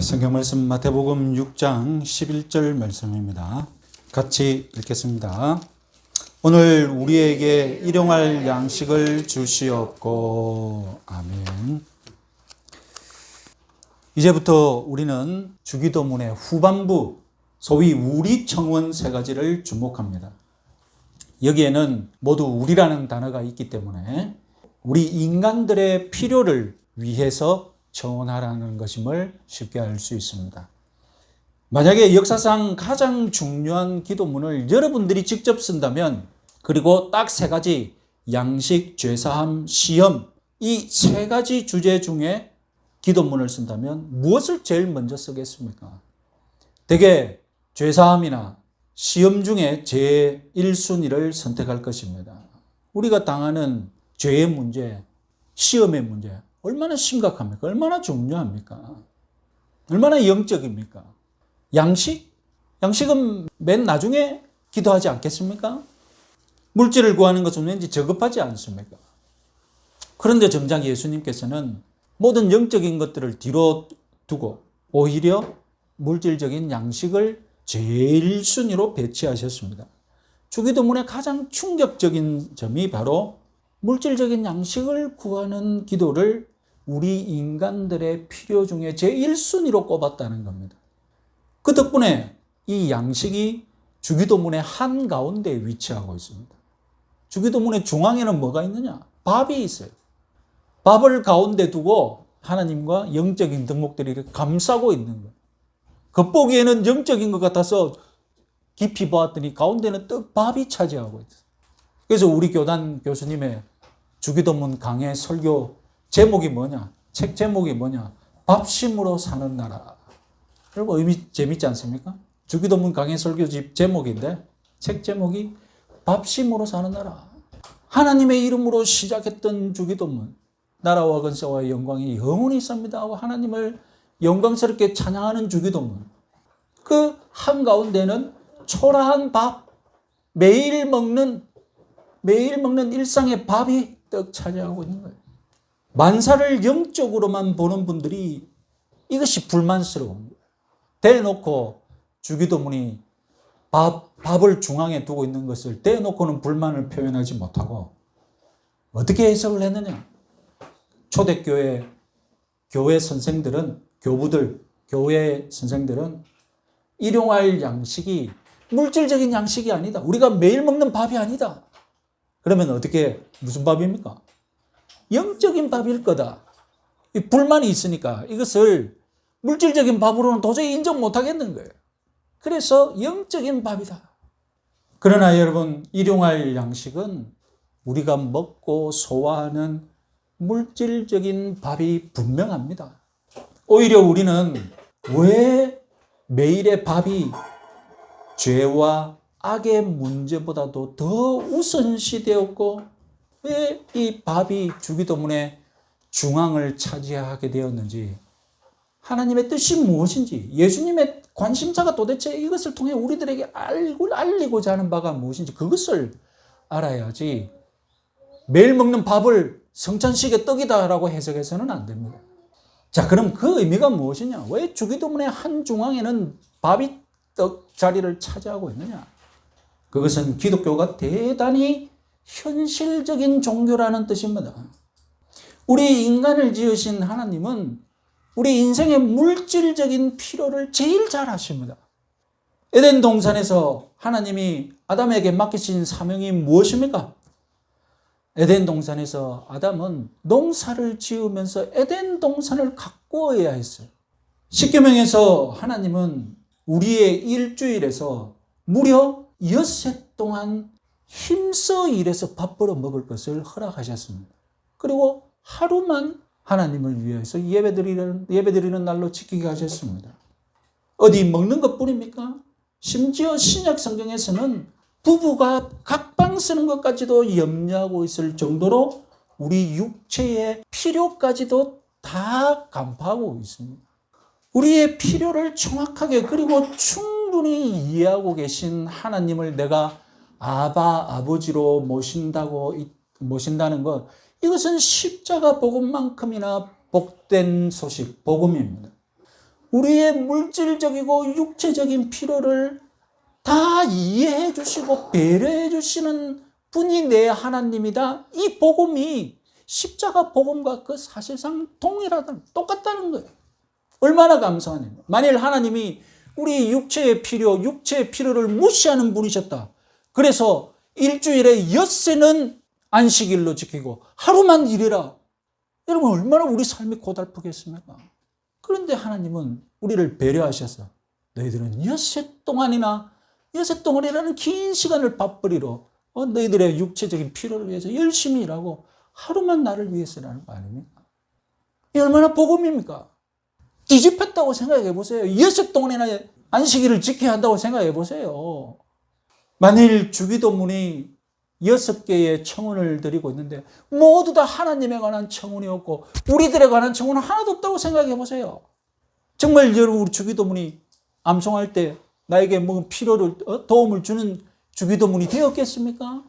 성경 말씀 마태복음 6장 11절 말씀입니다. 같이 읽겠습니다. 오늘 우리에게 일용할 양식을 주시옵고. 아멘. 이제부터 우리는 주기도문의 후반부, 소위 우리청원 세 가지를 주목합니다. 여기에는 모두 우리라는 단어가 있기 때문에 우리 인간들의 필요를 위해서 청원하라는 것임을 쉽게 알 수 있습니다. 만약에 역사상 가장 중요한 기도문을 여러분들이 직접 쓴다면, 그리고 딱 세 가지, 양식, 죄사함, 시험, 이 세 가지 주제 중에 기도문을 쓴다면 무엇을 제일 먼저 쓰겠습니까? 대개 죄사함이나 시험 중에 제 1순위를 선택할 것입니다. 우리가 당하는 죄의 문제, 시험의 문제, 얼마나 심각합니까? 얼마나 중요합니까? 얼마나 영적입니까? 양식? 양식은 맨 나중에 기도하지 않겠습니까? 물질을 구하는 것은 왠지 저급하지 않습니까? 그런데 정작 예수님께서는 모든 영적인 것들을 뒤로 두고 오히려 물질적인 양식을 제일 순위로 배치하셨습니다. 주기도문의 가장 충격적인 점이 바로 물질적인 양식을 구하는 기도를 우리 인간들의 필요 중에 제1순위로 꼽았다는 겁니다. 그 덕분에 이 양식이 주기도문의 한가운데에 위치하고 있습니다. 주기도문의 중앙에는 뭐가 있느냐? 밥이 있어요. 밥을 가운데 두고 하나님과 영적인 덕목들이 이렇게 감싸고 있는 거예요. 겉보기에는 영적인 것 같아서 깊이 보았더니 가운데는 떡밥이 차지하고 있어요. 그래서 우리 교단 교수님의 주기도문 강해 설교 제목이 뭐냐? 책 제목이 뭐냐? 밥심으로 사는 나라. 여러분 의미 재밌지 않습니까? 주기도문 강해 설교집 제목인데 책 제목이 밥심으로 사는 나라. 하나님의 이름으로 시작했던 주기도문, 나라와 권세와 영광이 영원히 있습니다 하고 하나님을 영광스럽게 찬양하는 주기도문, 그 한가운데는 초라한 밥, 매일 먹는 일상의 밥이 떡 차지하고 있는 거예요. 만사를 영적으로만 보는 분들이 이것이 불만스러운 거예요. 대놓고 주기도문이 밥을 중앙에 두고 있는 것을 대놓고는 불만을 표현하지 못하고 어떻게 해석을 했느냐? 초대교회 교회 선생들은, 교부들, 교회 선생들은 일용할 양식이 물질적인 양식이 아니다. 우리가 매일 먹는 밥이 아니다. 그러면 어떻게, 무슨 밥입니까? 영적인 밥일 거다. 불만이 있으니까 이것을 물질적인 밥으로는 도저히 인정 못 하겠는 거예요. 그래서 영적인 밥이다. 그러나 여러분, 일용할 양식은 우리가 먹고 소화하는 물질적인 밥이 분명합니다. 오히려 우리는 왜 매일의 밥이 죄와 악의 문제보다도 더 우선시되었고 왜 이 밥이 주기도문의 중앙을 차지하게 되었는지, 하나님의 뜻이 무엇인지, 예수님의 관심사가 도대체 이것을 통해 우리들에게 알리고자 하는 바가 무엇인지 그것을 알아야지 매일 먹는 밥을 성찬식의 떡이다라고 해석해서는 안 됩니다. 자, 그럼 그 의미가 무엇이냐? 왜 주기도문의 한 중앙에는 밥이 떡 자리를 차지하고 있느냐? 그것은 기독교가 대단히 현실적인 종교라는 뜻입니다. 우리 인간을 지으신 하나님은 우리 인생의 물질적인 필요를 제일 잘 아십니다. 에덴 동산에서 하나님이 아담에게 맡기신 사명이 무엇입니까? 에덴 동산에서 아담은 농사를 지으면서 에덴 동산을 가꾸어야 했어요. 십계명에서 하나님은 우리의 일주일에서 무려 엿새 동안 힘써 일해서 밥 벌어 먹을 것을 허락하셨습니다. 그리고 하루만 하나님을 위해서 예배드리는 날로 지키게 하셨습니다. 어디 먹는 것뿐입니까? 심지어 신약 성경에서는 부부가 각방 쓰는 것까지도 염려하고 있을 정도로 우리 육체의 필요까지도 다 간파하고 있습니다. 우리의 필요를 정확하게 그리고 충분히 이해하고 계신 하나님을 내가 아버지로 모신다는 것, 이것은 십자가 복음만큼이나 복된 소식, 복음입니다. 우리의 물질적이고 육체적인 필요를 다 이해해 주시고 배려해 주시는 분이 내 하나님이다. 이 복음이 십자가 복음과 그 사실상 똑같다는 거예요. 얼마나 감사한 일이에요. 만일 하나님이 우리 육체의 필요를 무시하는 분이셨다. 그래서 일주일에 엿새는 안식일로 지키고 하루만 일해라. 여러분 얼마나 우리 삶이 고달프겠습니까? 그런데 하나님은 우리를 배려하셔서 너희들은 엿새 동안이라는 긴 시간을 밥벌이로 너희들의 육체적인 필요를 위해서 열심히 일하고 하루만 나를 위해서라는 거 아닙니까? 이 얼마나 복음입니까? 뒤집혔다고 생각해 보세요. 엿새 동안이나 안식일을 지켜야 한다고 생각해 보세요. 만일 주기도문이 6개의 청원을 드리고 있는데 모두 다 하나님에 관한 청원이었고 우리들에 관한 청원은 하나도 없다고 생각해 보세요. 정말 여러분 우리 주기도문이 암송할 때 나에게 뭐 필요를 도움을 주는 주기도문이 되었겠습니까?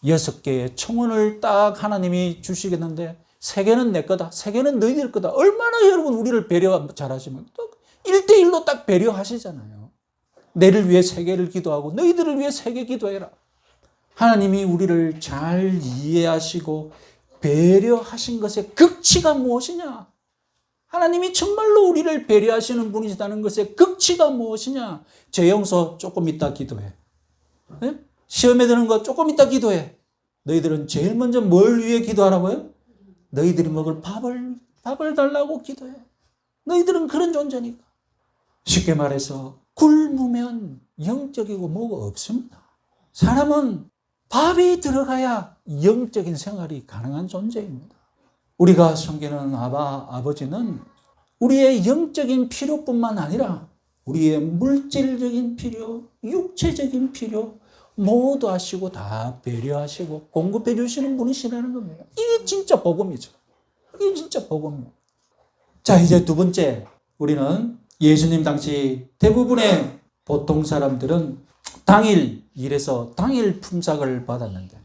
6개의 청원을 딱 하나님이 주시겠는데 3개는 내 거다. 3개는 너희들 거다. 얼마나 여러분 우리를 배려 잘하시면 1대1로 딱 배려하시잖아요. 내를 위해 3개를 기도하고 너희들을 위해 3개 기도해라. 하나님이 우리를 잘 이해하시고 배려하신 것의 극치가 무엇이냐? 하나님이 정말로 우리를 배려하시는 분이시다는 것의 극치가 무엇이냐? 죄 용서 조금 이따 기도해. 네? 시험에 드는 거 조금 이따 기도해. 너희들은 제일 먼저 뭘 위해 기도하라고요? 너희들이 먹을 밥을 달라고 기도해. 너희들은 그런 존재니까. 쉽게 말해서 굶으면 영적이고 뭐가 없습니다. 사람은 밥이 들어가야 영적인 생활이 가능한 존재입니다. 우리가 섬기는 아버지는 우리의 영적인 필요뿐만 아니라 우리의 물질적인 필요, 육체적인 필요 모두 하시고 다 배려하시고 공급해 주시는 분이시라는 겁니다. 이게 진짜 복음이죠. 이게 진짜 복음이에요. 자, 이제 두 번째, 우리는 예수님 당시 대부분의 보통 사람들은 당일 일해서 당일 품삯을 받았는데,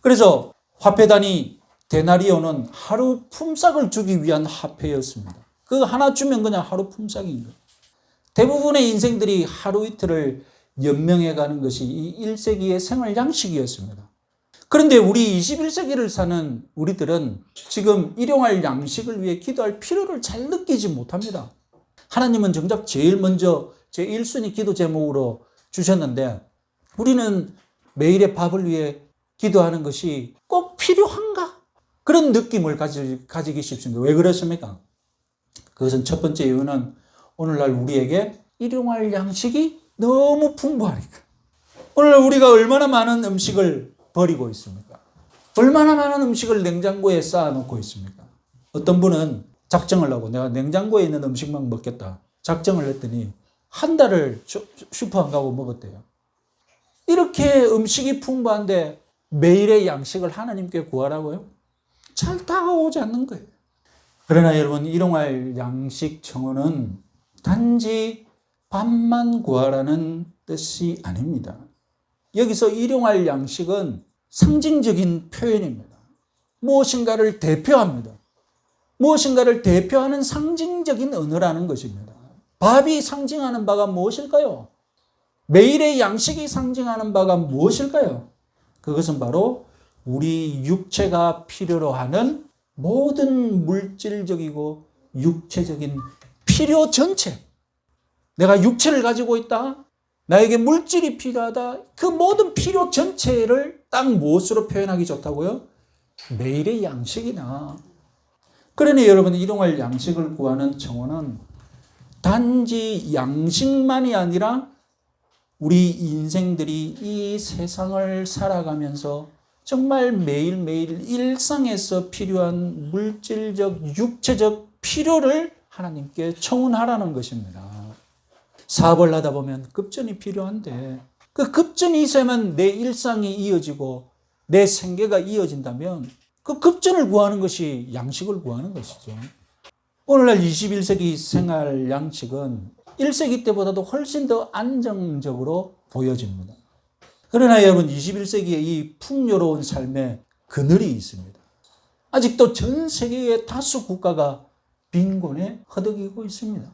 그래서 화폐단이 데나리오는 하루 품삯을 주기 위한 화폐였습니다. 그거 하나 주면 그냥 하루 품삯인 거예요. 대부분의 인생들이 하루 이틀을 연명해 가는 것이 이 1세기의 생활 양식이었습니다. 그런데 우리 21세기를 사는 우리들은 지금 일용할 양식을 위해 기도할 필요를 잘 느끼지 못합니다. 하나님은 정작 제일 먼저 제 1순위 기도 제목으로 주셨는데 우리는 매일의 밥을 위해 기도하는 것이 꼭 필요한가? 그런 느낌을 가지기 쉽습니다. 왜 그렇습니까? 그것은 첫 번째 이유는 오늘날 우리에게 일용할 양식이 너무 풍부하니까. 오늘 우리가 얼마나 많은 음식을 버리고 있습니까? 얼마나 많은 음식을 냉장고에 쌓아놓고 있습니까? 어떤 분은 작정을 하고 내가 냉장고에 있는 음식만 먹겠다. 작정을 했더니 한 달을 슈퍼 안 가고 먹었대요. 이렇게 음식이 풍부한데 매일의 양식을 하나님께 구하라고요? 잘 다가오지 않는 거예요. 그러나 여러분, 일용할 양식 청원은 단지 밥만 구하라는 뜻이 아닙니다. 여기서 일용할 양식은 상징적인 표현입니다. 무엇인가를 대표합니다. 무엇인가를 대표하는 상징적인 언어라는 것입니다. 밥이 상징하는 바가 무엇일까요? 매일의 양식이 상징하는 바가 무엇일까요? 그것은 바로 우리 육체가 필요로 하는 모든 물질적이고 육체적인 필요 전체. 내가 육체를 가지고 있다. 나에게 물질이 필요하다. 그 모든 필요 전체를 딱 무엇으로 표현하기 좋다고요? 매일의 양식이나. 그러니 여러분, 일용할 양식을 구하는 청원은 단지 양식만이 아니라 우리 인생들이 이 세상을 살아가면서 정말 매일매일 일상에서 필요한 물질적, 육체적 필요를 하나님께 청원하라는 것입니다. 사업을 하다 보면 급전이 필요한데 그 급전이 있어야만 내 일상이 이어지고 내 생계가 이어진다면 그 급전을 구하는 것이 양식을 구하는 것이죠. 오늘날 21세기 생활 양식은 1세기 때보다도 훨씬 더 안정적으로 보여집니다. 그러나 여러분, 21세기의 이 풍요로운 삶에 그늘이 있습니다. 아직도 전 세계의 다수 국가가 빈곤에 허덕이고 있습니다.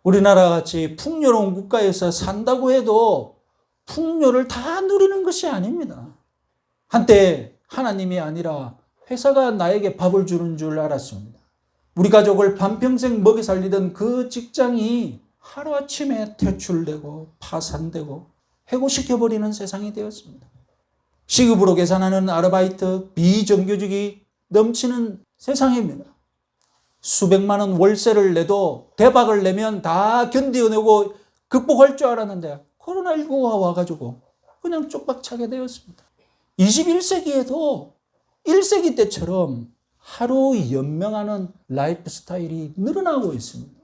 우리나라 같이 풍요로운 국가에서 산다고 해도 풍요를 다 누리는 것이 아닙니다. 한때 하나님이 아니라 회사가 나에게 밥을 주는 줄 알았습니다. 우리 가족을 반평생 먹여 살리던 그 직장이 하루아침에 퇴출되고 파산되고 해고시켜버리는 세상이 되었습니다. 시급으로 계산하는 아르바이트, 비정규직이 넘치는 세상입니다. 수백만 원 월세를 내도 대박을 내면 다 견디어내고 극복할 줄 알았는데 코로나19가 와가지고 그냥 쪽박차게 되었습니다. 21세기에도 1세기 때처럼 하루 연명하는 라이프 스타일이 늘어나고 있습니다.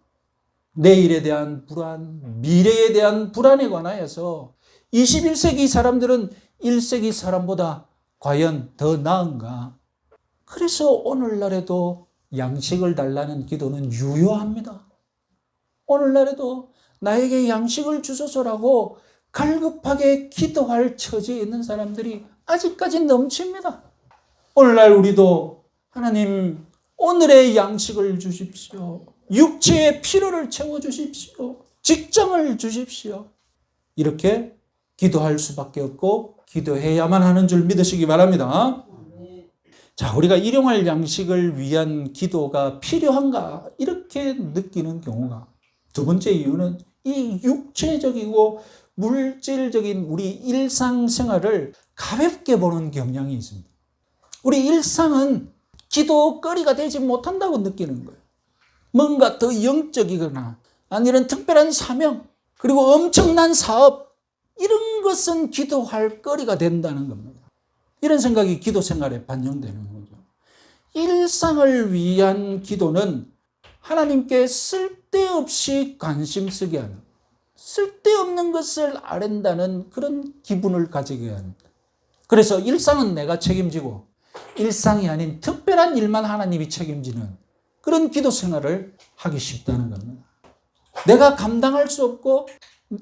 내일에 대한 불안, 미래에 대한 불안에 관하여서 21세기 사람들은 1세기 사람보다 과연 더 나은가? 그래서 오늘날에도 양식을 달라는 기도는 유효합니다. 오늘날에도 나에게 양식을 주소서라고 갈급하게 기도할 처지에 있는 사람들이 아직까지 넘칩니다. 오늘날 우리도 하나님 오늘의 양식을 주십시오. 육체의 필요를 채워주십시오. 직장을 주십시오. 이렇게 기도할 수밖에 없고 기도해야만 하는 줄 믿으시기 바랍니다. 자, 우리가 일용할 양식을 위한 기도가 필요한가? 이렇게 느끼는 경우가 두 번째 이유는 이 육체적이고 물질적인 우리 일상생활을 가볍게 보는 경향이 있습니다. 우리 일상은 기도거리가 되지 못한다고 느끼는 거예요. 뭔가 더 영적이거나 아니면 특별한 사명 그리고 엄청난 사업 이런 것은 기도할 거리가 된다는 겁니다. 이런 생각이 기도 생활에 반영되는 거죠. 일상을 위한 기도는 하나님께 쓸데없이 관심 쓰게 하는 쓸데없는 것을 아랜다는 그런 기분을 가지게 합니다. 그래서 일상은 내가 책임지고 일상이 아닌 특별한 일만 하나님이 책임지는 그런 기도 생활을 하기 쉽다는 겁니다. 내가 감당할 수 없고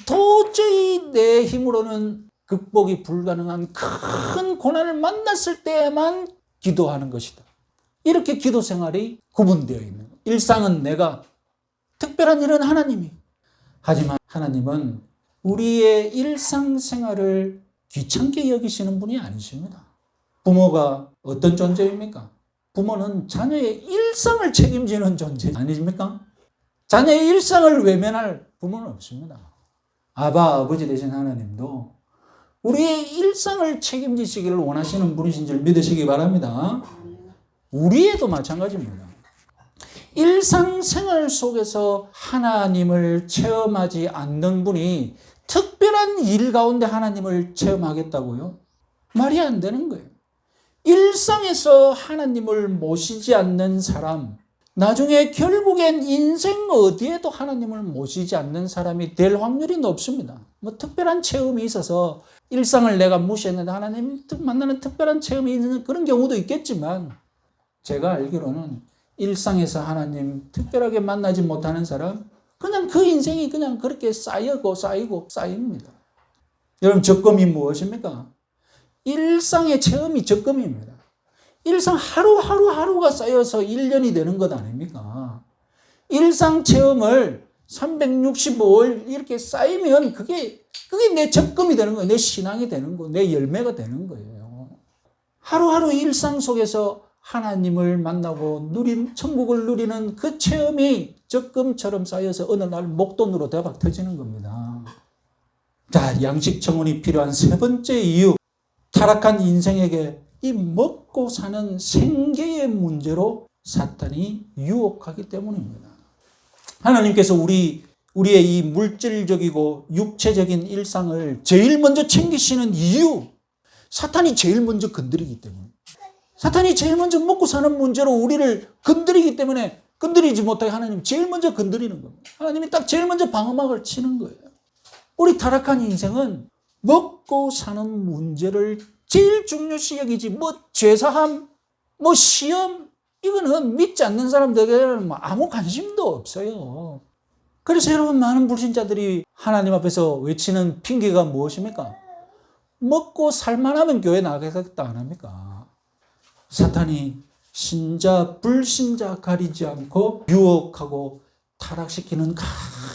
도저히 내 힘으로는 극복이 불가능한 큰 고난을 만났을 때에만 기도하는 것이다. 이렇게 기도 생활이 구분되어 있는 거예요. 일상은 내가, 특별한 일은 하나님이. 하지만 하나님은 우리의 일상생활을 귀찮게 여기시는 분이 아니십니다. 부모가 어떤 존재입니까? 부모는 자녀의 일상을 책임지는 존재 아니십니까? 자녀의 일상을 외면할 부모는 없습니다. 아버지 되신 하나님도 우리의 일상을 책임지시기를 원하시는 분이신 줄 믿으시기 바랍니다. 우리에도 마찬가지입니다. 일상생활 속에서 하나님을 체험하지 않는 분이 특별한 일 가운데 하나님을 체험하겠다고요? 말이 안 되는 거예요. 일상에서 하나님을 모시지 않는 사람, 나중에 결국엔 인생 어디에도 하나님을 모시지 않는 사람이 될 확률이 높습니다. 뭐 특별한 체험이 있어서 일상을 내가 무시했는데 하나님 만나는 특별한 체험이 있는 그런 경우도 있겠지만 제가 알기로는 일상에서 하나님 특별하게 만나지 못하는 사람 그냥 그 인생이 그냥 그렇게 쌓이고 쌓입니다. 여러분 적금이 무엇입니까? 일상의 체험이 적금입니다. 일상 하루가 쌓여서 1년이 되는 것 아닙니까? 일상 체험을 365일 이렇게 쌓이면 그게 내 적금이 되는 거예요. 내 신앙이 되는 거예요. 내 열매가 되는 거예요. 하루하루 일상 속에서 하나님을 만나고 천국을 누리는 그 체험이 적금처럼 쌓여서 어느 날 목돈으로 대박 터지는 겁니다. 자, 양식 청혼이 필요한 세 번째 이유. 타락한 인생에게 이 먹고 사는 생계의 문제로 사탄이 유혹하기 때문입니다. 하나님께서 우리의 이 물질적이고 육체적인 일상을 제일 먼저 챙기시는 이유, 사탄이 제일 먼저 건드리기 때문에. 사탄이 제일 먼저 먹고 사는 문제로 우리를 건드리기 때문에 건드리지 못하게 하나님 제일 먼저 건드리는 겁니다. 하나님이 딱 제일 먼저 방어막을 치는 거예요. 우리 타락한 인생은 먹고 사는 문제를 제일 중요시 여기지 뭐 죄사함, 뭐 시험 이거는 믿지 않는 사람들에게는 아무 관심도 없어요. 그래서 여러분 많은 불신자들이 하나님 앞에서 외치는 핑계가 무엇입니까? 먹고 살만하면 교회 나가겠다 안 합니까? 사탄이 신자, 불신자 가리지 않고 유혹하고 타락시키는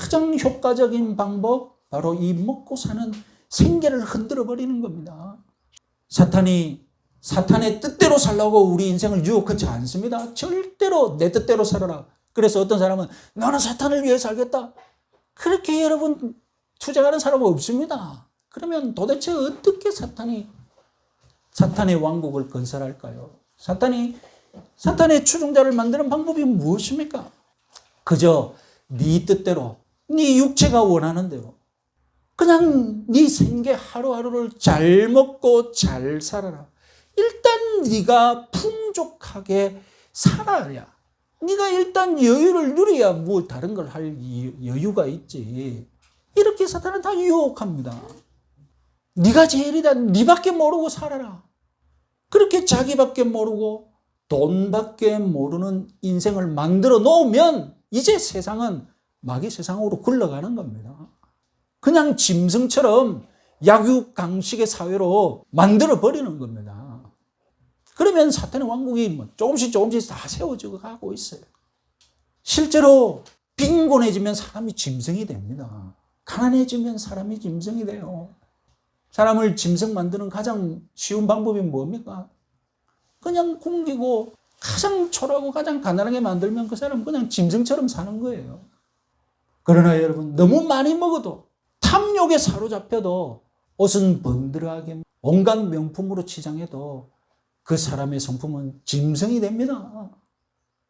가장 효과적인 방법, 바로 이 먹고 사는 생계를 흔들어 버리는 겁니다. 사탄의 뜻대로 살라고 우리 인생을 유혹하지 않습니다. 절대로 내 뜻대로 살아라. 그래서 어떤 사람은 나는 사탄을 위해 살겠다. 그렇게 여러분 투쟁하는 사람은 없습니다. 그러면 도대체 어떻게 사탄의 왕국을 건설할까요? 사탄의 추종자를 만드는 방법이 무엇입니까? 그저 네 뜻대로, 네 육체가 원하는 대로 그냥 네 생계 하루하루를 잘 먹고 잘 살아라. 일단 네가 풍족하게 살아야, 네가 일단 여유를 누려야 뭐 다른 걸 할 여유가 있지. 이렇게 사탄은 다 유혹합니다. 네가 제일이다. 네밖에 모르고 살아라. 그렇게 자기밖에 모르고 돈밖에 모르는 인생을 만들어 놓으면 이제 세상은 마귀 세상으로 굴러가는 겁니다. 그냥 짐승처럼 약육강식의 사회로 만들어 버리는 겁니다. 그러면 사탄의 왕국이 조금씩 다 세워지고 가고 있어요. 실제로 빈곤해지면 사람이 짐승이 됩니다. 가난해지면 사람이 짐승이 돼요. 사람을 짐승 만드는 가장 쉬운 방법이 뭡니까? 그냥 굶기고 가장 초라하고 가장 가난하게 만들면 그 사람은 그냥 짐승처럼 사는 거예요. 그러나 여러분, 너무 많이 먹어도, 탐욕에 사로잡혀도, 옷은 번들하게 온갖 명품으로 치장해도 그 사람의 성품은 짐승이 됩니다.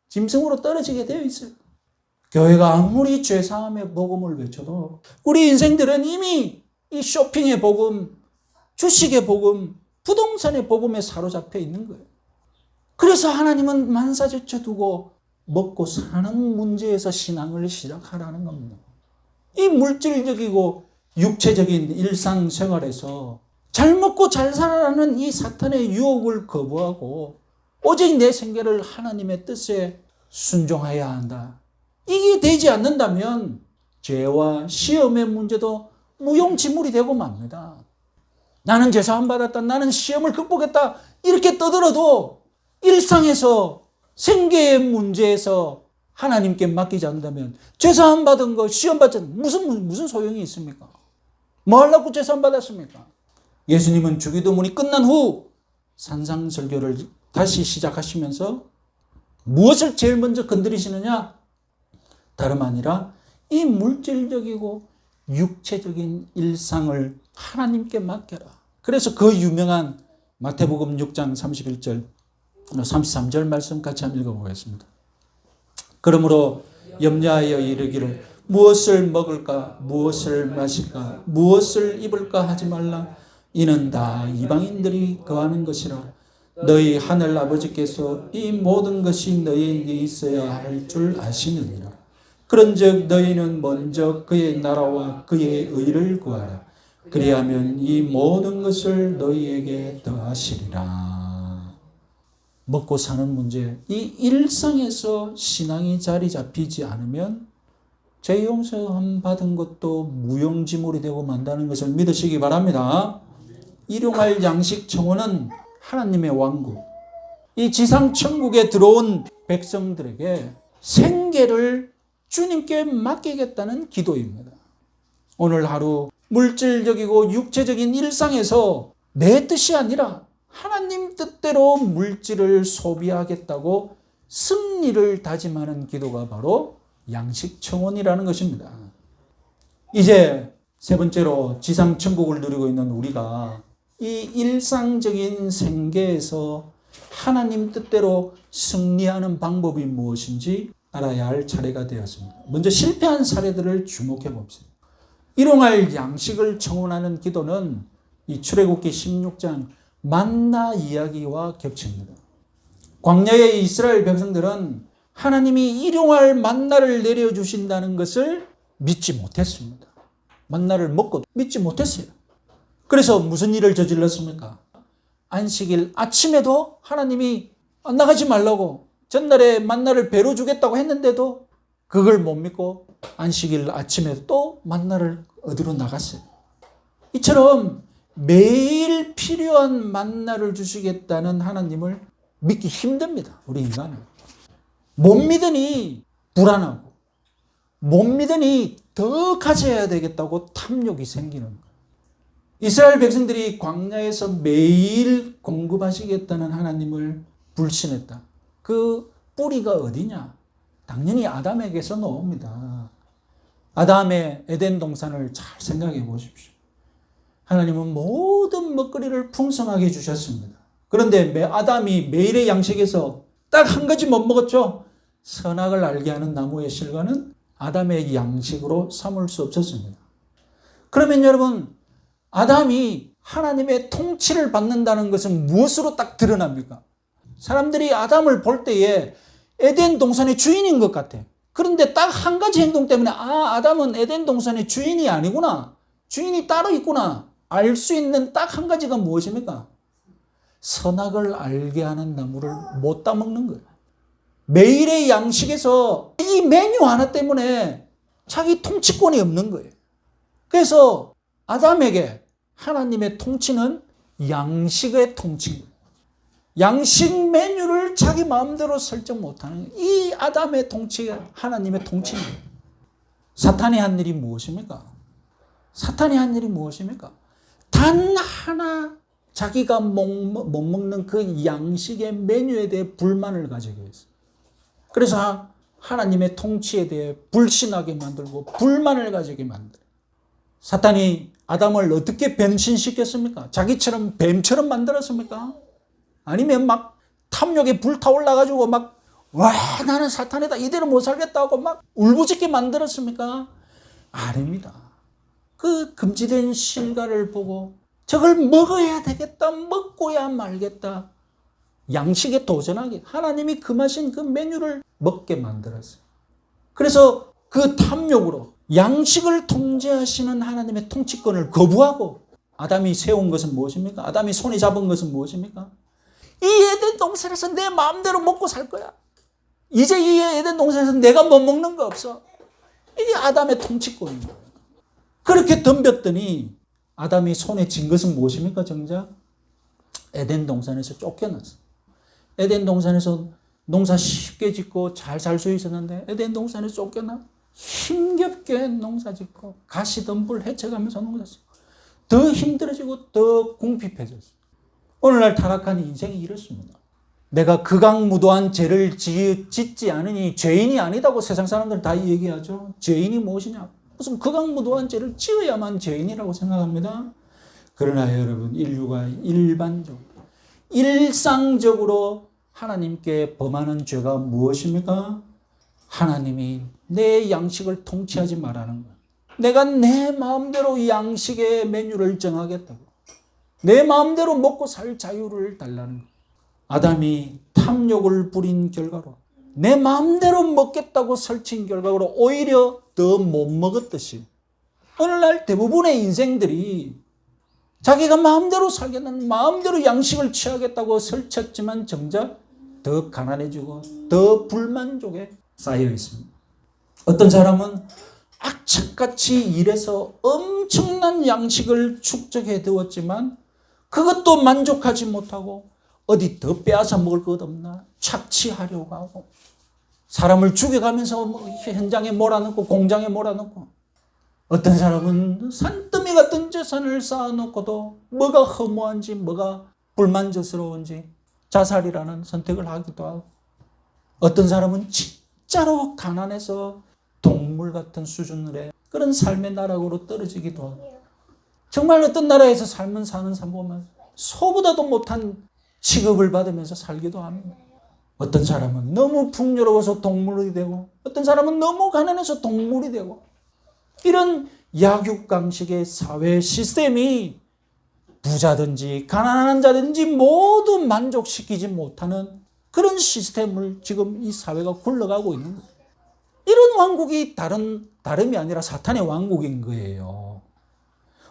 짐승으로 떨어지게 되어 있어요. 교회가 아무리 죄사함의 복음을 외쳐도 우리 인생들은 이미 이 쇼핑의 복음, 주식의 복음, 부동산의 복음에 사로잡혀 있는 거예요. 그래서 하나님은 만사제쳐 두고 먹고 사는 문제에서 신앙을 시작하라는 겁니다. 이 물질적이고 육체적인 일상생활에서 잘 먹고 잘 살아라는 이 사탄의 유혹을 거부하고 오직 내 생계를 하나님의 뜻에 순종해야 한다. 이게 되지 않는다면 죄와 시험의 문제도 무용지물이 되고 맙니다. 나는 죄사함 받았다. 나는 시험을 극복했다. 이렇게 떠들어도 일상에서 생계의 문제에서 하나님께 맡기지 않는다면 죄사함 받은 거, 시험 받지 무슨 소용이 있습니까? 뭐 하려고 죄사함 받았습니까? 예수님은 주기도문이 끝난 후 산상설교를 다시 시작하시면서 무엇을 제일 먼저 건드리시느냐? 다름 아니라 이 물질적이고 육체적인 일상을 하나님께 맡겨라. 그래서 그 유명한 마태복음 6장 31절, 33절 말씀 같이 한번 읽어보겠습니다. 그러므로 염려하여 이르기를 무엇을 먹을까, 무엇을 마실까, 무엇을 입을까 하지 말라. 이는 다 이방인들이 거하는 것이라. 너희 하늘 아버지께서 이 모든 것이 너희에게 있어야 할 줄 아시느니라. 그런즉 너희는 먼저 그의 나라와 그의 의를 구하라. 그리하면 이 모든 것을 너희에게 더하시리라. 먹고 사는 문제, 이 일상에서 신앙이 자리 잡히지 않으면 죄 용서함 받은 것도 무용지물이 되고 만다는 것을 믿으시기 바랍니다. 일용할 양식 청원은 하나님의 왕국, 이 지상 천국에 들어온 백성들에게 생계를 주님께 맡기겠다는 기도입니다. 오늘 하루 물질적이고 육체적인 일상에서 내 뜻이 아니라 하나님 뜻대로 물질을 소비하겠다고 승리를 다짐하는 기도가 바로 양식 청원이라는 것입니다. 이제 세 번째로 지상 천국을 누리고 있는 우리가 이 일상적인 생계에서 하나님 뜻대로 승리하는 방법이 무엇인지 알아야 할 차례가 되었습니다. 먼저 실패한 사례들을 주목해 봅시다. 일용할 양식을 청원하는 기도는 이 출애굽기 16장 만나 이야기와 겹칩니다. 광야의 이스라엘 백성들은 하나님이 일용할 만나를 내려주신다는 것을 믿지 못했습니다. 만나를 먹고 믿지 못했어요. 그래서 무슨 일을 저질렀습니까? 안식일 아침에도 하나님이 나가지 말라고 전날에 만나를 배로 주겠다고 했는데도 그걸 못 믿고 안식일 아침에 또 만나를 얻으러 나갔어요. 이처럼 매일 필요한 만나를 주시겠다는 하나님을 믿기 힘듭니다. 우리 인간은. 못 믿으니 불안하고, 못 믿으니 더 가져야 되겠다고 탐욕이 생기는 거예요. 이스라엘 백성들이 광야에서 매일 공급하시겠다는 하나님을 불신했다. 그 뿌리가 어디냐? 당연히 아담에게서 나옵니다. 아담의 에덴 동산을 잘 생각해 보십시오. 하나님은 모든 먹거리를 풍성하게 주셨습니다. 그런데 아담이 매일의 양식에서 딱 한 가지 못 먹었죠. 선악을 알게 하는 나무의 실과는 아담의 양식으로 삼을 수 없었습니다. 그러면 여러분, 아담이 하나님의 통치를 받는다는 것은 무엇으로 딱 드러납니까? 사람들이 아담을 볼 때에 에덴 동산의 주인인 것 같아. 그런데 딱 한 가지 행동 때문에 아담은 에덴 동산의 주인이 아니구나. 주인이 따로 있구나. 알 수 있는 딱 한 가지가 무엇입니까? 선악을 알게 하는 나무를 못 따먹는 거예요. 매일의 양식에서 이 메뉴 하나 때문에 자기 통치권이 없는 거예요. 그래서 아담에게 하나님의 통치는 양식의 통치입니다. 양식 메뉴를 자기 마음대로 설정 못하는 이 아담의 통치가 하나님의 통치입니다. 사탄이 한 일이 무엇입니까? 사탄이 한 일이 무엇입니까? 단 하나 자기가 못 먹는 그 양식의 메뉴에 대해 불만을 가지게 했어요. 그래서 하나님의 통치에 대해 불신하게 만들고 불만을 가지게 만들어요. 사탄이 아담을 어떻게 변신시켰습니까? 자기처럼 뱀처럼 만들었습니까? 아니면 막 탐욕에 불타올라가지고 막 나는 사탄이다 이대로 못 살겠다고 막 울부짖게 만들었습니까? 아닙니다. 그 금지된 실과를 보고 저걸 먹어야 되겠다, 먹고야 말겠다, 양식에 도전하게 하나님이 금하신 그 메뉴를 먹게 만들었어요. 그래서 그 탐욕으로 양식을 통제하시는 하나님의 통치권을 거부하고 아담이 세운 것은 무엇입니까? 아담이 손에 잡은 것은 무엇입니까? 이 에덴 동산에서 내 마음대로 먹고 살 거야. 이제 이 에덴 동산에서 내가 못 먹는 거 없어. 이게 아담의 통치권입니다. 그렇게 덤볐더니 아담이 손에 쥔 것은 무엇입니까? 정작 에덴 동산에서 쫓겨났어. 에덴 동산에서 농사 쉽게 짓고 잘 살 수 있었는데 에덴 동산에서 쫓겨나 힘겹게 농사 짓고 가시덤불 헤쳐가면서 농사 짓고 더 힘들어지고 더 궁핍해졌어. 오늘날 타락한 인생이 이렇습니다. 내가 극악무도한 죄를 짓지 않으니 죄인이 아니다고 세상 사람들 다 얘기하죠. 죄인이 무엇이냐? 무슨 극악무도한 죄를 지어야만 죄인이라고 생각합니다. 그러나 여러분, 인류가 일상적으로 하나님께 범하는 죄가 무엇입니까? 하나님이 내 양식을 통치하지 말라는 거야. 내가 내 마음대로 양식의 메뉴를 정하겠다고. 내 마음대로 먹고 살 자유를 달라는 거야. 아담이 탐욕을 부린 결과로 내 마음대로 먹겠다고 설친 결과로 오히려 더 못 먹었듯이 오늘날 대부분의 인생들이 자기가 마음대로 살겠다는 마음대로 양식을 취하겠다고 설쳤지만 정작 더 가난해지고 더 불만족에 쌓여 있습니다. 어떤 사람은 악착같이 일해서 엄청난 양식을 축적해 두었지만 그것도 만족하지 못하고 어디 더 빼앗아 먹을 것 없나 착취하려고 하고 사람을 죽여가면서 현장에 몰아넣고 공장에 몰아넣고 어떤 사람은 산더미 같은 재산을 쌓아놓고도 뭐가 허무한지 뭐가 불만족스러운지 자살이라는 선택을 하기도 하고 어떤 사람은 진짜로 가난해서 동물 같은 수준의 그런 삶의 나락으로 떨어지기도 하고 정말 어떤 나라에서 사는 삶 보면 소보다도 못한 취급을 받으면서 살기도 합니다. 어떤 사람은 너무 풍요로워서 동물이 되고 어떤 사람은 너무 가난해서 동물이 되고 이런 약육강식의 사회 시스템이 부자든지 가난한 자든지 모두 만족시키지 못하는 그런 시스템을 지금 이 사회가 굴러가고 있는 거예요. 이런 왕국이 다름이 아니라 사탄의 왕국인 거예요.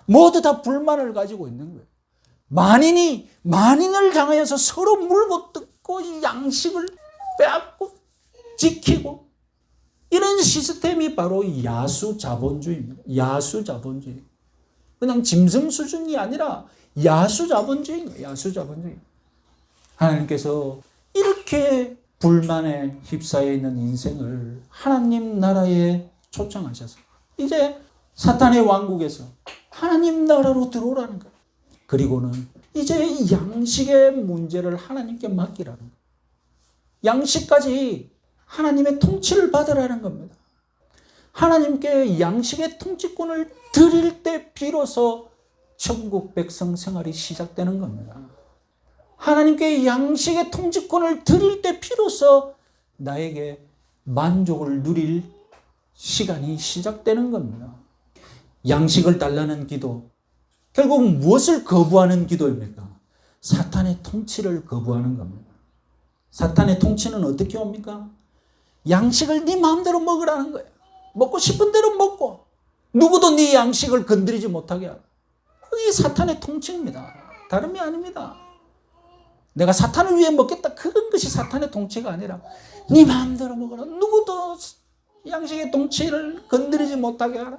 모두 다 불만을 가지고 있는 거예요. 만인이 만인을 향하여서 서로 물고 뜯고 양식을 빼앗고 지키고 이런 시스템이 바로 야수 자본주의입니다. 야수 자본주의. 그냥 짐승 수준이 아니라 야수 자본주의입니다. 야수 자본주의. 하나님께서 이렇게 불만에 휩싸여 있는 인생을 하나님 나라에 초청하셔서 이제 사탄의 왕국에서 하나님 나라로 들어오라는 거예요. 그리고는 이제 양식의 문제를 하나님께 맡기라는 거예요. 양식까지 하나님의 통치를 받으라는 겁니다. 하나님께 양식의 통치권을 드릴 때 비로소 천국 백성 생활이 시작되는 겁니다. 하나님께 양식의 통치권을 드릴 때 비로소 나에게 만족을 누릴 시간이 시작되는 겁니다. 양식을 달라는 기도, 결국 무엇을 거부하는 기도입니까? 사탄의 통치를 거부하는 겁니다. 사탄의 통치는 어떻게 옵니까? 양식을 네 마음대로 먹으라는 거예요. 먹고 싶은 대로 먹고 누구도 네 양식을 건드리지 못하게 하라. 이게 사탄의 통치입니다. 다름이 아닙니다. 내가 사탄을 위해 먹겠다, 그런 것이 사탄의 통치가 아니라 네 마음대로 먹어라. 누구도 양식의 통치를 건드리지 못하게 하라.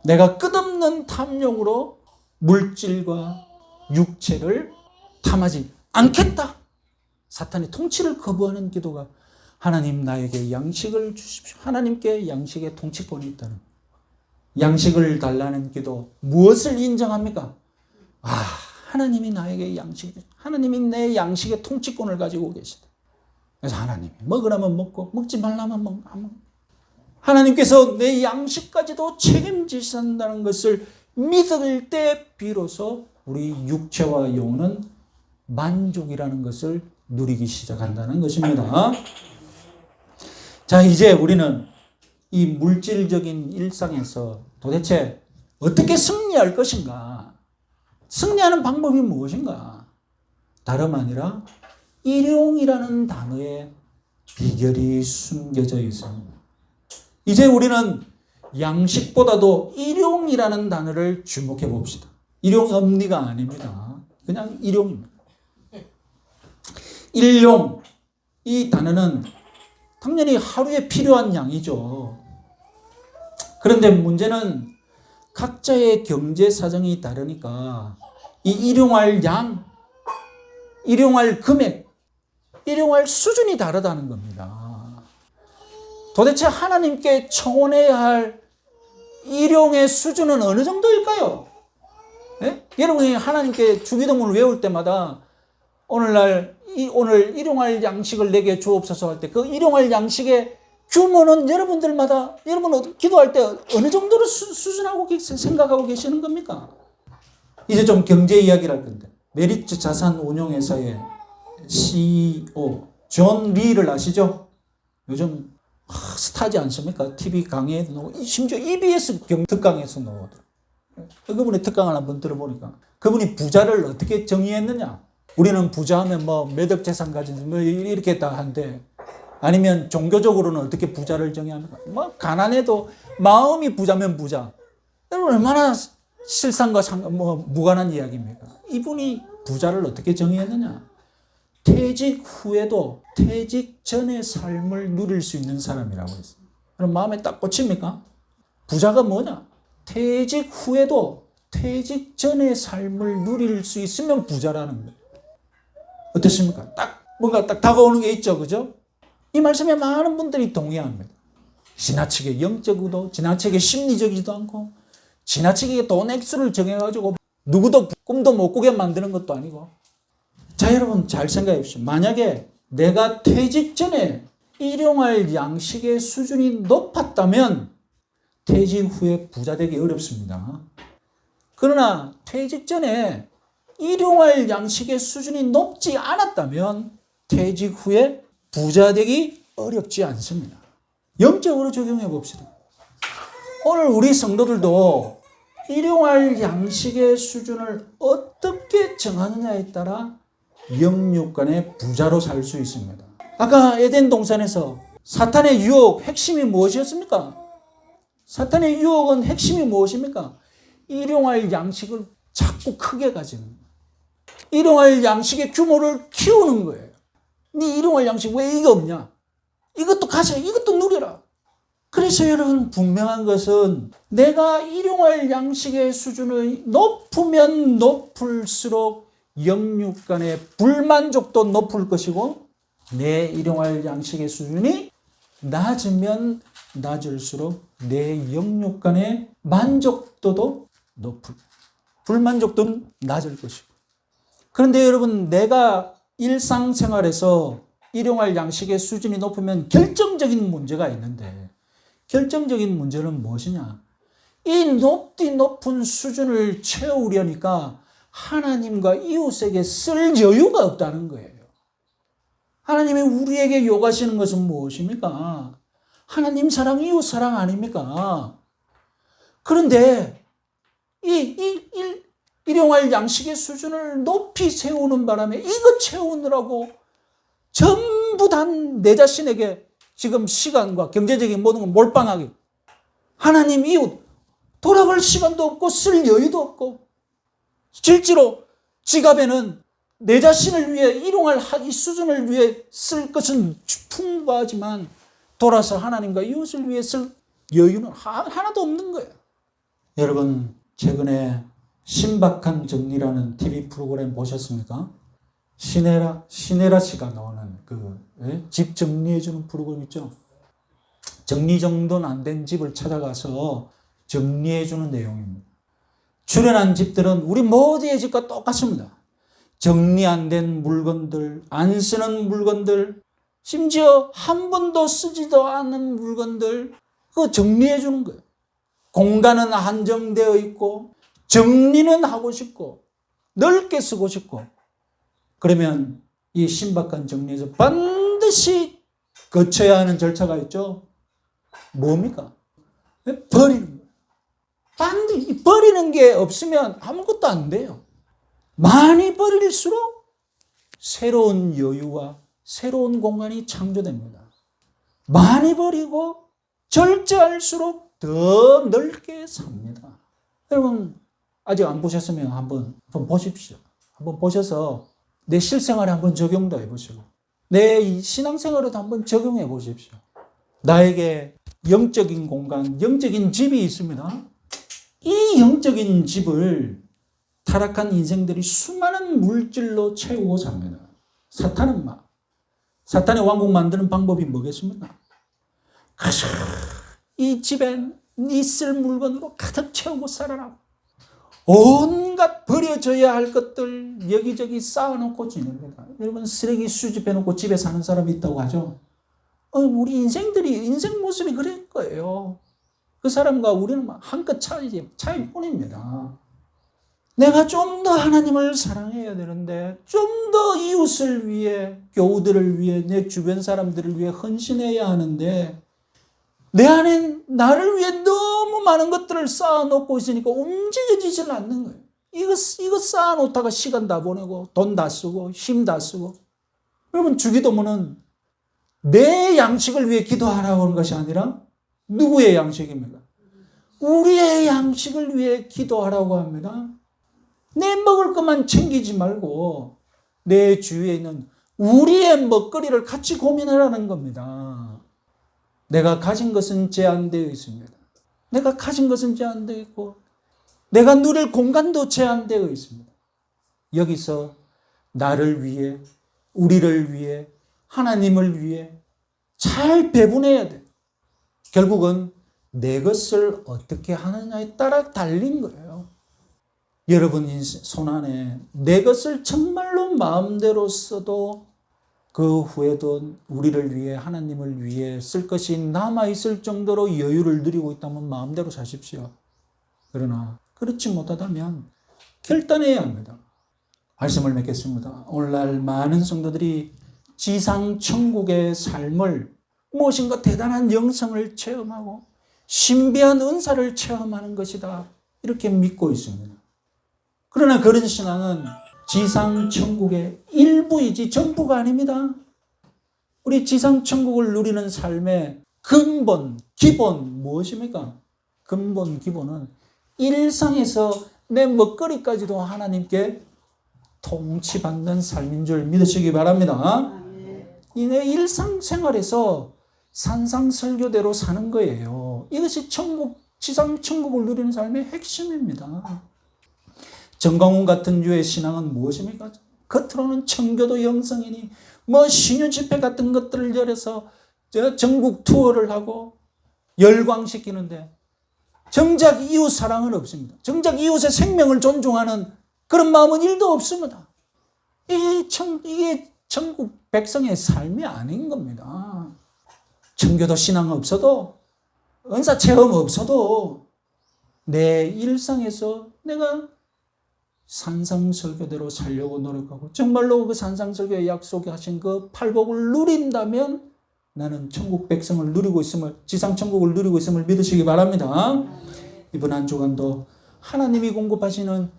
내가 끝없는 탐욕으로 물질과 육체를 탐하지 않겠다. 사탄의 통치를 거부하는 기도가 하나님 나에게 양식을 주십시오. 하나님께 양식의 통치권이 있다는, 양식을 달라는 기도, 무엇을 인정합니까? 하나님이 나에게 하나님이 내 양식의 통치권을 가지고 계시다. 그래서 하나님이 먹으라면 먹고 먹지 말라면 먹. 하나님께서 내 양식까지도 책임지신다는 것을 믿을 때 비로소 우리 육체와 영혼은 만족이라는 것을 누리기 시작한다는 것입니다. 자, 이제 우리는 이 물질적인 일상에서 도대체 어떻게 승리할 것인가? 승리하는 방법이 무엇인가? 다름 아니라 일용이라는 단어에 비결이 숨겨져 있습니다. 이제 우리는 양식보다도 일용이라는 단어를 주목해 봅시다. 일용 엄니가 아닙니다. 그냥 일용입니다. 일용, 이 단어는 당연히 하루에 필요한 양이죠. 그런데 문제는 각자의 경제 사정이 다르니까 이 일용할 양, 일용할 금액, 일용할 수준이 다르다는 겁니다. 도대체 하나님께 청혼해야 할 일용의 수준은 어느 정도일까요? 네? 여러분이 하나님께 주기도문을 외울 때마다 오늘 일용할 양식을 내게 주옵소서 할 때 그 일용할 양식의 규모는 여러분들마다 여러분 기도할 때 어느 정도로 수준하고 생각하고 계시는 겁니까? 이제 좀 경제 이야기를 할 건데, 메리츠 자산 운용회사의 CEO 존 리를 아시죠? 요즘 스타지 않습니까? TV 강의에도 나오고 심지어 EBS 특강에서 나오더라고요. 그분의 특강을 한번 들어보니까 그분이 부자를 어떻게 정의했느냐? 우리는 부자하면 뭐 매덕 재산 가진 뭐 이렇게 다 한데, 아니면 종교적으로는 어떻게 부자를 정의합니까? 뭐 가난해도 마음이 부자면 부자. 여러분 얼마나 실상과 무관한 이야기입니까? 이분이 부자를 어떻게 정의했느냐? 퇴직 후에도 퇴직 전의 삶을 누릴 수 있는 사람이라고 했어요. 그럼 마음에 딱 꽂힙니까? 부자가 뭐냐? 퇴직 후에도 퇴직 전의 삶을 누릴 수 있으면 부자라는 거예요. 어떻습니까? 뭔가 딱 다가오는 게 있죠, 그죠? 이 말씀에 많은 분들이 동의합니다. 지나치게 영적이도, 지나치게 심리적이지도 않고, 지나치게 돈 액수를 정해가지고 누구도 꿈도 못 꾸게 만드는 것도 아니고. 자, 여러분 잘 생각해 보십시오. 만약에 내가 퇴직 전에 일용할 양식의 수준이 높았다면 퇴직 후에 부자 되기 어렵습니다. 그러나 퇴직 전에 일용할 양식의 수준이 높지 않았다면 퇴직 후에 부자 되기 어렵지 않습니다. 영적으로 적용해 봅시다. 오늘 우리 성도들도 일용할 양식의 수준을 어떻게 정하느냐에 따라 영육 간의 부자로 살 수 있습니다. 아까 에덴 동산에서 사탄의 유혹 핵심이 무엇이었습니까? 사탄의 유혹은 핵심이 무엇입니까? 일용할 양식을 자꾸 크게 가지는, 일용할 양식의 규모를 키우는 거예요. 네 일용할 양식 왜 이게 없냐? 이것도 가져, 이것도 누려라. 그래서 여러분 분명한 것은 내가 일용할 양식의 수준이 높으면 높을수록 영육 간의 불만족도 높을 것이고, 내 일용할 양식의 수준이 낮으면 낮을수록 내 영육 간의 만족도도 높을, 불만족도는 낮을 것이고. 그런데 여러분, 내가 일상생활에서 일용할 양식의 수준이 높으면 결정적인 문제가 있는데, 결정적인 문제는 무엇이냐? 이 높은 수준을 채우려니까 하나님과 이웃에게 쓸 여유가 없다는 거예요. 하나님이 우리에게 요구하시는 것은 무엇입니까? 하나님 사랑, 이웃 사랑 아닙니까? 그런데 일용할 양식의 수준을 높이 세우는 바람에 이것 채우느라고 전부 다 내 자신에게 지금 시간과 경제적인 모든 걸 몰빵하게, 하나님, 이웃 돌아볼 시간도 없고 쓸 여유도 없고, 실제로 지갑에는 내 자신을 위해 일용할 이 수준을 위해 쓸 것은 풍부하지만 돌아서 하나님과 이웃을 위해 쓸 여유는 하나도 없는 거예요. 여러분, 최근에 신박한 정리라는 TV 프로그램 보셨습니까? 신혜라 씨가 나오는 집 정리해주는 프로그램 있죠. 정리정돈 안 된 집을 찾아가서 정리해주는 내용입니다. 출연한 집들은 우리 모두의 집과 똑같습니다. 정리 안 된 물건들, 안 쓰는 물건들, 심지어 한 번도 쓰지도 않은 물건들, 그거 정리해 주는 거예요. 공간은 한정되어 있고, 정리는 하고 싶고, 넓게 쓰고 싶고. 그러면 이 신박한 정리에서 반드시 거쳐야 하는 절차가 있죠. 뭡니까? 버리는 거예요. 반드시 버리는 게 없으면 아무것도 안 돼요. 많이 버릴수록 새로운 여유와 새로운 공간이 창조됩니다. 많이 버리고 절제할수록 더 넓게 삽니다. 여러분, 아직 안 보셨으면 한번 보십시오. 한번 보셔서 내 실생활에 한번 적용도 해보시고, 내 신앙생활에도 한번 적용해 보십시오. 나에게 영적인 공간, 영적인 집이 있습니다. 이 영적인 집을 타락한 인생들이 수많은 물질로 채우고 삽니다. 사탄의 왕국 만드는 방법이 뭐겠습니까? 이 집에 있을 물건으로 가득 채우고 살아라. 온갖 버려져야 할 것들 여기저기 쌓아놓고 지냅니다. 여러분, 쓰레기 수집해놓고 집에 사는 사람이 있다고 하죠. 우리 인생 모습이 그럴 거예요. 그 사람과 우리는 한 끗 차이 뿐입니다. 내가 좀 더 하나님을 사랑해야 되는데, 좀 더 이웃을 위해, 교우들을 위해, 내 주변 사람들을 위해 헌신해야 하는데, 내 안에 나를 위해 너무 많은 것들을 쌓아놓고 있으니까 움직여지질 않는 거예요. 이거 쌓아놓다가 시간 다 보내고, 돈 다 쓰고, 힘 다 쓰고. 여러분, 주기도문은 내 양식을 위해 기도하라고 하는 것이 아니라 누구의 양식입니까? 우리의 양식을 위해 기도하라고 합니다. 내 먹을 것만 챙기지 말고 내 주위에 있는 우리의 먹거리를 같이 고민하라는 겁니다. 내가 가진 것은 제한되어 있습니다. 내가 가진 것은 제한되어 있고, 내가 누릴 공간도 제한되어 있습니다. 여기서 나를 위해, 우리를 위해, 하나님을 위해 잘 배분해야 돼. 결국은 내 것을 어떻게 하느냐에 따라 달린 거예요. 여러분 손안에 내 것을 정말로 마음대로 써도 그 후에도 우리를 위해, 하나님을 위해 쓸 것이 남아있을 정도로 여유를 누리고 있다면 마음대로 사십시오. 그러나 그렇지 못하다면 결단해야 합니다. 말씀을 맺겠습니다. 오늘날 많은 성도들이 지상 천국의 삶을, 무엇인가 대단한 영성을 체험하고 신비한 은사를 체험하는 것이다, 이렇게 믿고 있습니다. 그러나 그런 신앙은 지상 천국의 일부이지 전부가 아닙니다. 우리 지상 천국을 누리는 삶의 근본, 기본 무엇입니까? 근본, 기본은 일상에서 내 먹거리까지도 하나님께 통치받는 삶인 줄 믿으시기 바랍니다. 내 일상생활에서 산상설교대로 사는 거예요. 이것이 지상 천국을 누리는 삶의 핵심입니다. 정광훈 같은 유의 신앙은 무엇입니까? 겉으로는 청교도 영성이니 신유 집회 같은 것들을 열어서 전국 투어를 하고 열광시키는데 정작 이웃 사랑은 없습니다. 정작 이웃의 생명을 존중하는 그런 마음은 1도 없습니다. 이게 천국 백성의 삶이 아닌 겁니다. 청교도 신앙 없어도, 은사 체험 없어도 내 일상에서 내가 산상설교대로 살려고 노력하고 정말로 그 산상설교에 약속하신 그 팔복을 누린다면 나는 천국 백성을 누리고 있음을, 지상천국을 누리고 있음을 믿으시기 바랍니다. 이번 한 주간도 하나님이 공급하시는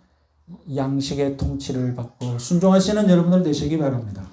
양식의 통치를 받고 순종하시는 여러분들 되시기 바랍니다.